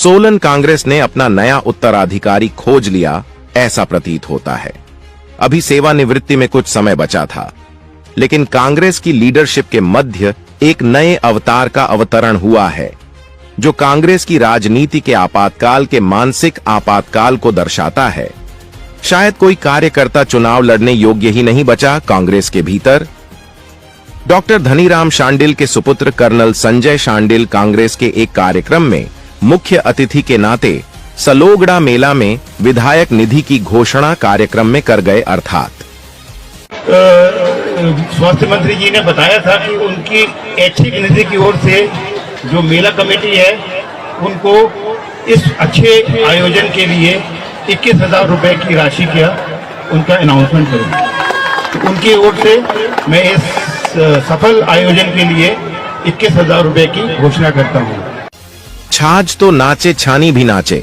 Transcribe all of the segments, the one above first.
सोलन कांग्रेस ने अपना नया उत्तराधिकारी खोज लिया, ऐसा प्रतीत होता है। अभी सेवानिवृत्ति में कुछ समय बचा था, लेकिन कांग्रेस की लीडरशिप के मध्य एक नए अवतार का अवतरण हुआ है, जो कांग्रेस की राजनीति के आपातकाल के मानसिक आपातकाल को दर्शाता है। शायद कोई कार्यकर्ता चुनाव लड़ने योग्य ही नहीं बचा कांग्रेस के भीतर। डॉक्टर धनीराम शांडिल के सुपुत्र कर्नल संजय शांडिल कांग्रेस के एक कार्यक्रम में मुख्य अतिथि के नाते सलोगड़ा मेला में विधायक निधि की घोषणा कार्यक्रम में कर गए। अर्थात स्वास्थ्य मंत्री जी ने बताया था कि उनकी ऐच्छिक निधि की ओर से जो मेला कमेटी है उनको इस अच्छे आयोजन के लिए 21,000 रुपए की राशि का उनका अनाउंसमेंट करूंगा। तो उनकी ओर से मैं इस सफल आयोजन के लिए 21,000 रुपए की घोषणा करता हूं। छाछ तो नाचे, छानी भी नाचे।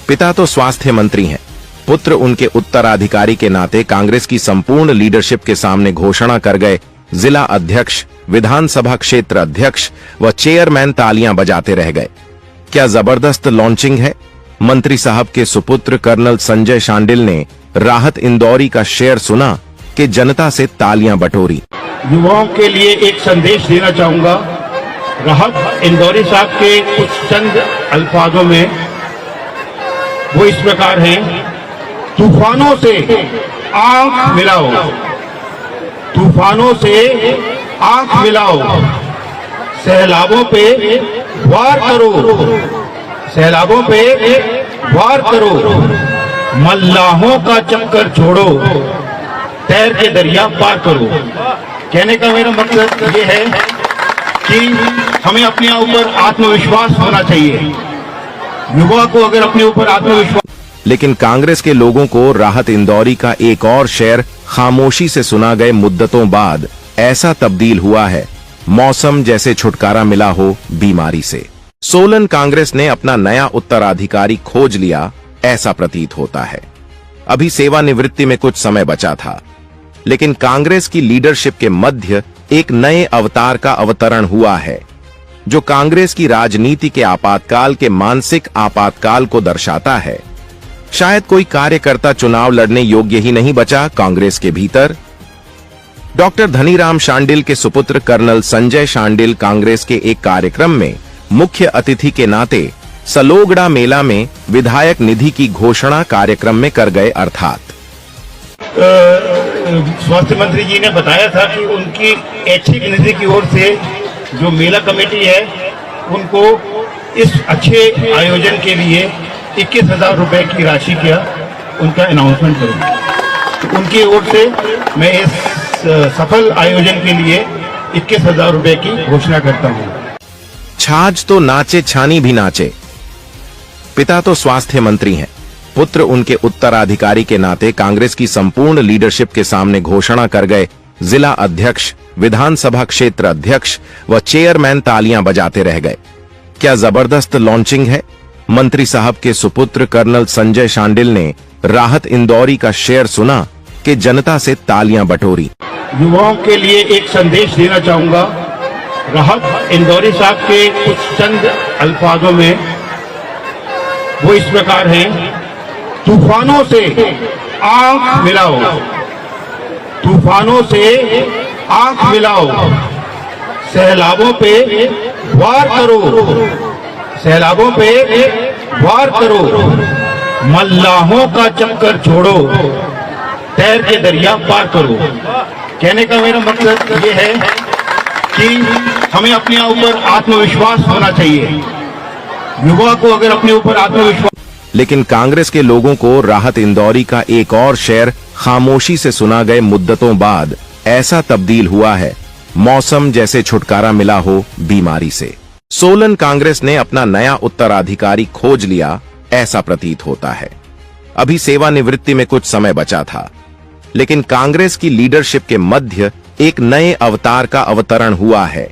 पिता तो स्वास्थ्य मंत्री हैं, पुत्र उनके उत्तराधिकारी के नाते कांग्रेस की संपूर्ण लीडरशिप के सामने घोषणा कर गए। जिला अध्यक्ष, विधानसभा क्षेत्र अध्यक्ष व चेयरमैन तालियां बजाते रह गए। क्या जबरदस्त लॉन्चिंग है। मंत्री साहब के सुपुत्र कर्नल संजय शांडिल ने राहत इंदौरी का शेर सुना कि जनता से तालियां बटोरी। युवाओं के लिए एक संदेश देना चाहूंगा। राहत इंदौरी साहब के कुछ चंद अल्फाजों में वो इस प्रकार हैं। तूफानों से आंख मिलाओ, तूफानों से आंख मिलाओ, सैलाबों पे वार करो, सैलाबों पे वार करो, मल्लाहों का चक्कर छोड़ो, तैर के दरिया पार करो। कहने का मेरा मकसद ये है कि हमें अपने ऊपर आत्मविश्वास होना चाहिए। युवा को अगर अपने ऊपर आत्मविश्वास। लेकिन कांग्रेस के लोगों को राहत इंदौरी का एक और शेर खामोशी से सुना गए मुद्दतों बाद ऐसा तब्दील हुआ है, मौसम जैसे छुटकारा मिला हो बीमारी से। सोलन कांग्रेस ने अपना नया उत्तराधिकारी खोज लिया, ऐसा प्रतीत होता है। अभी सेवानिवृत्ति में कुछ समय बचा था, लेकिन कांग्रेस की लीडरशिप के मध्य एक नए अवतार का अवतरण हुआ है, जो कांग्रेस की राजनीति के आपातकाल के मानसिक आपातकाल को दर्शाता है। शायद कोई कार्यकर्ता चुनाव लड़ने योग्य ही नहीं बचा कांग्रेस के भीतर। डॉक्टर धनीराम शांडिल के सुपुत्र कर्नल संजय शांडिल कांग्रेस के एक कार्यक्रम में मुख्य अतिथि के नाते सलोगड़ा मेला में विधायक निधि की घोषणा कार्यक्रम में कर गए। अर्थात स्वास्थ्य मंत्री जी ने बताया था कि उनकी ऐच्छिक निधि की ओर से जो मेला कमेटी है उनको इस अच्छे आयोजन के लिए 21,000 रुपए की राशि का उनका अनाउंसमेंट करूंगा। तो उनकी ओर से मैं इस सफल आयोजन के लिए 21,000 रुपए की घोषणा करता हूं। छाछ तो नाचे, छानी भी नाचे। पिता तो स्वास्थ्य मंत्री हैं, पुत्र उनके उत्तराधिकारी के नाते कांग्रेस की संपूर्ण लीडरशिप के सामने घोषणा कर गए। जिला अध्यक्ष, विधानसभा क्षेत्र अध्यक्ष व चेयरमैन तालियां बजाते रह गए। क्या जबरदस्त लॉन्चिंग है। मंत्री साहब के सुपुत्र कर्नल संजय शांडिल ने राहत इंदौरी का शेर सुना कि जनता से तालियां बटोरी। युवाओं के लिए एक संदेश देना चाहूंगा। राहत इंदौरी साहब के कुछ चंद अल्फाजों में वो इस प्रकार हैं। तूफानों से आंख मिलाओ, तूफानों से आंख मिलाओ, सैलाबों पे वार करो, सैलाबों पे वार करो, मल्लाहों का चक्कर छोड़ो, तैर के दरिया पार करो। कहने का मेरा मकसद ये है कि हमें अपने ऊपर आत्मविश्वास होना चाहिए। युवा को अगर अपने ऊपर आत्मविश्वास। लेकिन कांग्रेस के लोगों को राहत इंदौरी का एक और शेर खामोशी से सुना गए मुद्दतों बाद ऐसा तब्दील हुआ है, मौसम जैसे छुटकारा मिला हो बीमारी से। सोलन कांग्रेस ने अपना नया उत्तराधिकारी खोज लिया, ऐसा प्रतीत होता है। अभी सेवानिवृत्ति में कुछ समय बचा था, लेकिन कांग्रेस की लीडरशिप के मध्य एक नए अवतार का अवतरण हुआ है,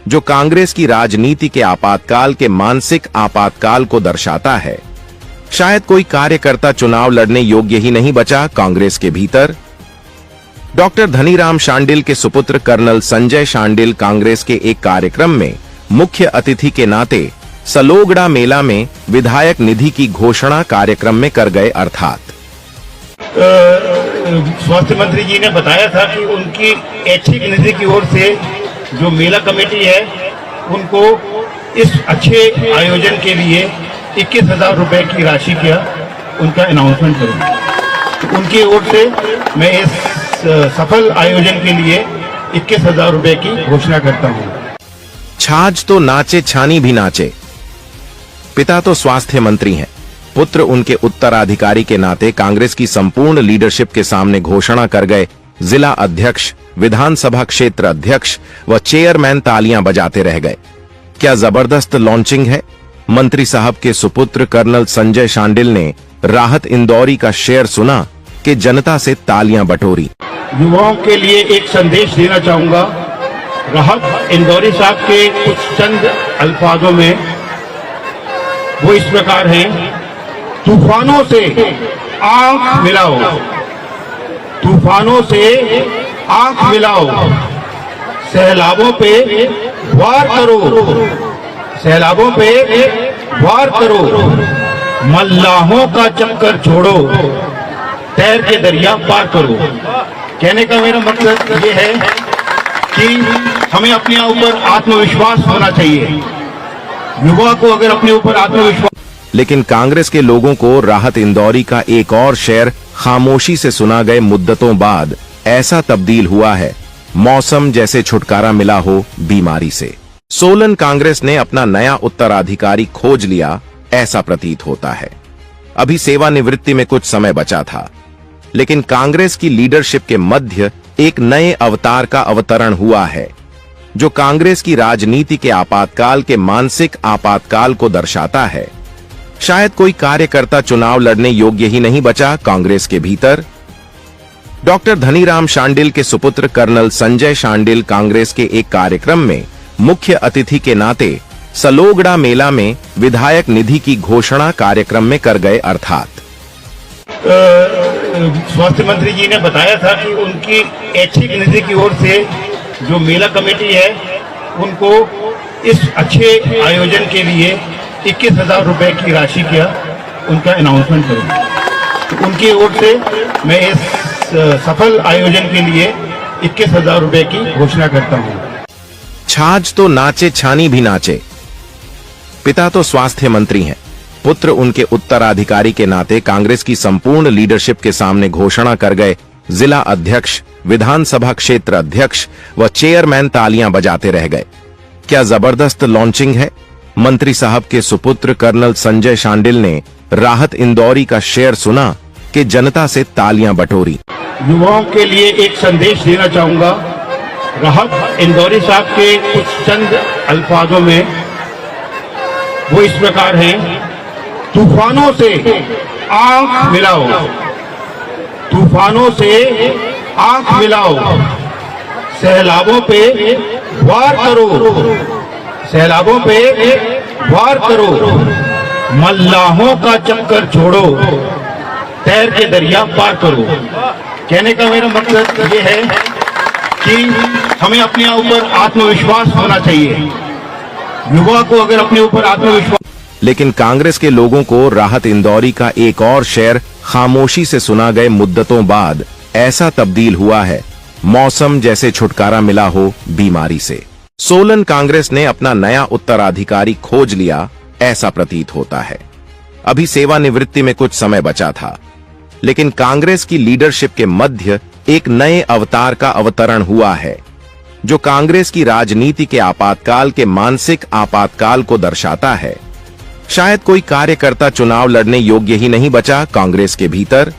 जो कांग्रेस की राजनीति के आपातकाल के मानसिक आपातकाल को दर्शाता है। शायद कोई कार्यकर्ता चुनाव लड़ने योग्य ही नहीं बचा कांग्रेस के भीतर। डॉक्टर धनीराम शांडिल के सुपुत्र कर्नल संजय शांडिल कांग्रेस के एक कार्यक्रम में मुख्य अतिथि के नाते सलोगड़ा मेला में विधायक निधि की घोषणा कार्यक्रम में कर गए। अर्थात स्वास्थ्य मंत्री जी ने बताया था कि उनकी ऐच्छिक निधि की ओर से जो मेला कमेटी है उनको इस अच्छे आयोजन के लिए 21,000 रुपए की राशि का उनका अनाउंसमेंट करूंगा। उनकी ओर से मैं इस सफल आयोजन के लिए 21,000 रुपए की घोषणा करता हूं। छाछ तो नाचे छानी भी नाचे। पिता तो स्वास्थ्य मंत्री हैं, पुत्र उनके उत्तराधिकारी के नाते कांग्रेस की संपूर्ण लीडरशिप के सामने घोषणा कर गए। जिला अध्यक्ष, विधानसभा क्षेत्र अध्यक्ष व चेयरमैन तालियां बजाते रह गए। क्या जबरदस्त लॉन्चिंग है। मंत्री साहब के सुपुत्र कर्नल संजय शांडिल ने राहत इंदौरी का शेर सुना कि जनता से तालियां बटोरी। युवाओं के लिए एक संदेश देना चाहूंगा। राहत इंदौरी साहब के कुछ चंद अल्फाजों में वो इस प्रकार हैं। तूफानों से आंख मिलाओ, तूफानों से आंख मिलाओ, सैलाबों पे वार करो, सैलाबों पे वार करो, मल्लाहों का चक्कर छोड़ो, तैर के दरिया पार करो। कहने का मेरा मकसद ये है कि हमें अपने ऊपर आत्मविश्वास होना चाहिए। युवा को अगर अपने ऊपर आत्मविश्वास। लेकिन कांग्रेस के लोगों को राहत इंदौरी का एक और शेर खामोशी से सुना गए मुद्दतों बाद ऐसा तब्दील हुआ है, मौसम जैसे छुटकारा मिला हो बीमारी से। सोलन कांग्रेस ने अपना नया उत्तराधिकारी खोज लिया, ऐसा प्रतीत होता है। अभी सेवानिवृत्ति में कुछ समय बचा था, लेकिन कांग्रेस की लीडरशिप के मध्य एक नए अवतार का अवतरण हुआ है, जो कांग्रेस की राजनीति के आपातकाल के मानसिक आपातकाल को दर्शाता है। शायद कोई कार्यकर्ता चुनाव लड़ने योग्य ही नहीं बचा कांग्रेस के भीतर। डॉक्टर धनीराम शांडिल के सुपुत्र कर्नल संजय शांडिल कांग्रेस के एक कार्यक्रम में मुख्य अतिथि के नाते सलोगड़ा मेला में विधायक निधि की घोषणा कार्यक्रम में कर गए। अर्थात स्वास्थ्य मंत्री जी ने बताया था कि उनकी ऐच्छिक निधि की ओर से जो मेला कमेटी है उनको इस अच्छे आयोजन के लिए 21,000 रुपए की राशि का उनका अनाउंसमेंट करूंगा। उनकी ओर से मैं इस सफल आयोजन के लिए 21,000 रुपए की घोषणा करता हूं। छाछ तो नाचे छानी भी नाचे। पिता तो स्वास्थ्य मंत्री हैं, पुत्र उनके उत्तराधिकारी के नाते कांग्रेस की संपूर्ण लीडरशिप के सामने घोषणा कर गए। जिला अध्यक्ष, विधानसभा क्षेत्र अध्यक्ष व चेयरमैन तालियां बजाते रह गए। क्या जबरदस्त लॉन्चिंग है। मंत्री साहब के सुपुत्र कर्नल संजय शांडिल ने राहत इंदौरी का शेर सुना कि जनता से तालियां बटोरी। युवाओं के लिए एक संदेश देना चाहूंगा। राहत इंदौरी साहब के कुछ चंद अल्फाजों में वो इस प्रकार हैं। तूफानों से आंख मिलाओ, तूफानों से आंख मिलाओ, सैलाबों पे वार करो, सैलाबों पे वार करो, मल्लाहों का चक्कर छोड़ो, तैर के दरिया पार करो। कहने का मेरा मकसद ये है कि हमें अपने ऊपर आत्मविश्वास होना चाहिए। युवा को अगर अपने ऊपर आत्मविश्वास। लेकिन कांग्रेस के लोगों को राहत इंदौरी का एक और शेर खामोशी से सुना गए मुद्दतों बाद ऐसा तब्दील हुआ है, मौसम जैसे छुटकारा मिला हो बीमारी से। सोलन कांग्रेस ने अपना नया उत्तराधिकारी खोज लिया, ऐसा प्रतीत होता है। अभी सेवानिवृत्ति में कुछ समय बचा था, लेकिन कांग्रेस की लीडरशिप के मध्य एक नए अवतार का अवतरण हुआ है, जो कांग्रेस की राजनीति के आपातकाल के मानसिक आपातकाल को दर्शाता है। शायद कोई कार्यकर्ता चुनाव लड़ने योग्य ही नहीं बचा कांग्रेस के भीतर।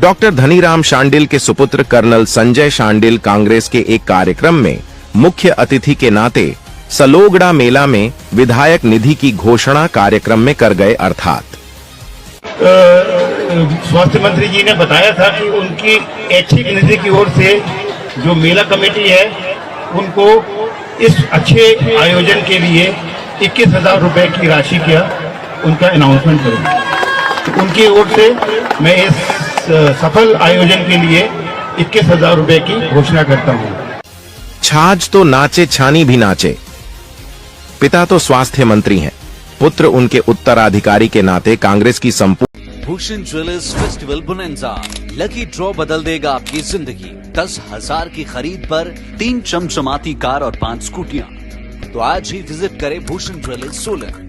डॉक्टर धनीराम शांडिल के सुपुत्र कर्नल संजय शांडिल कांग्रेस के एक कार्यक्रम में मुख्य अतिथि के नाते सलोगड़ा मेला में विधायक निधि की घोषणा कार्यक्रम में कर गए। अर्थात स्वास्थ्य मंत्री जी ने बताया था कि उनकी ऐच्छिक निधि की ओर से जो मेला कमेटी है उनको इस अच्छे आयोजन के लिए 21,000 रुपए की राशि का उनका अनाउंसमेंट करूंगा। उनकी ओर से मैं इस सफल आयोजन के लिए 21,000 रुपए की घोषणा करता हूं। छाछ तो नाचे छानी भी नाचे। पिता तो स्वास्थ्य मंत्री हैं, पुत्र उनके उत्तराधिकारी के नाते कांग्रेस की संपूर्ण। Bhushan jewellers festival bonanza, lucky draw बदल देगा आपकी जिंदगी। 10,000 की खरीद पर 3 चमचमाती कार और 5 स्कूटियां। तो आज ही विजिट करें भूषण ज्वेलर्स सोलन।